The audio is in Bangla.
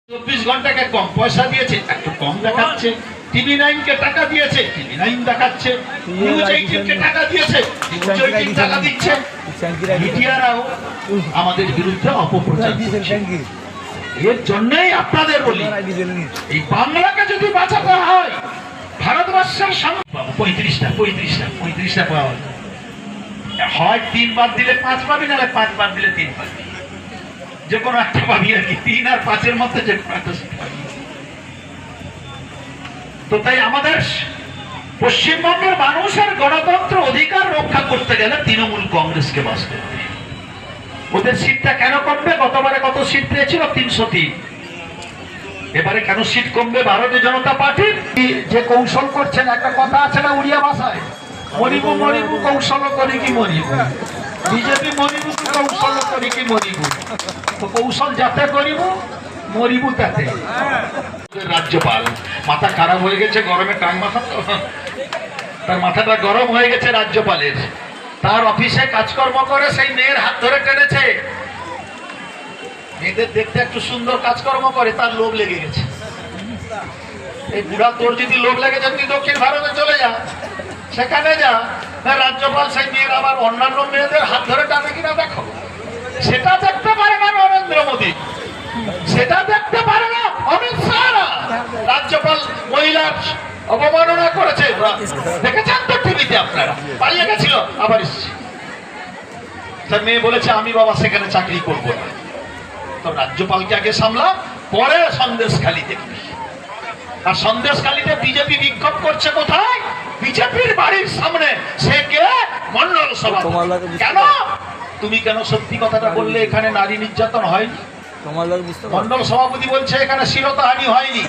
24 ঘন্টাকে কম পয়সা দিয়েছে, একটু কম দেখাচ্ছে। টিভি 9 কে টাকা দিয়েছে, টিভি 9 দেখাচ্ছে। নিউজ 18 কে টাকা দিয়েছে, নিউজ 18 টাকা দিচ্ছে। মিডিয়ারাও আমাদের বিরুদ্ধে অপপ্রচার করছে। এর জন্যই আপনাদের বলি, এই বাংলাকে যদি বাঁচাতে হয়, ভারতবর্ষের 35টা পাওয়া হয় 3 বার দিলে 5 পাবি, নাহলে 5 বার দিলে 3 পাবি, যে কোনো একটা পাবি আর কি। 3 আর 5-এর মধ্যে যে কোনো একটা পাবি। তো তাই আমাদের পশ্চিমবঙ্গের মানুষের গণতন্ত্র অধিকার রক্ষা করতে গেলে তৃণমূল কংগ্রেসকে বাঁচতে হবে। ওদের সিটটা কেন কমবে? গতবারে কত সিট পেয়েছিল? 303। এবারে কেন সিট কমবে? ভারতীয় জনতা পার্টির যে কৌশল করছেন, একটা কথা আছে না উড়িয়া ভাষায়, মরিবু মরিবু কৌশল করি কি মরিবু। বিজেপি মরিবু কৌশল করি কি মরিবু। তো কৌশল যাতে করিব, মরিবু তাতে। রাজ্যপাল মাথা খারাপ হয়ে গেছে, গরমে টাং মাথা, তো তার মাথাটা গরম হয়ে গেছে রাজ্যপালের। তার অফিসে কাজকর্ম করে সেই মেয়ের হাত ধরে টেনেছে। মেয়েদের দেখতে একটু সুন্দর কাজকর্ম করে, তার লোভ লেগে গেছে। এই বুড়া, তোর যদি লোভ লেগে যায়, তুই দক্ষিণ ভারতে চলে যা, সেখানে যা। রাজ্যপাল সেই মেয়ের আবার অন্যান্য মেয়েদের হাত ধরে টানে কিনা দেখো। সেটা দেখতে পারে না নরেন্দ্র মোদী, সেটা দেখতে পারে না অমিত শাহ। রাজ্যপাল মহিলার অবমাননা করেছে, দেখেছেন তো টিভিতে আপনারা। পালিয়ে গেছিল, আবার এসছে। তার মেয়ে বলেছে আমি বাবা সেখানে চাকরি করবো না। তো রাজ্যপালকে আগে সামলা, পরে সন্দেশখালী দেখবি। আর সন্দেশখালীতে বিজেপি বিক্ষোভ করছে কোথায়? বিজেপির বাড়ির সামনে। সে কে? মন্ডল সভাপতি। কেন? তুমি কেন সত্যি কথাটা বললে এখানে নারী নির্যাতন হয়নি? মন্ডল সভাপতি বলছে এখানে শ্লীলতাহানি হয়নি।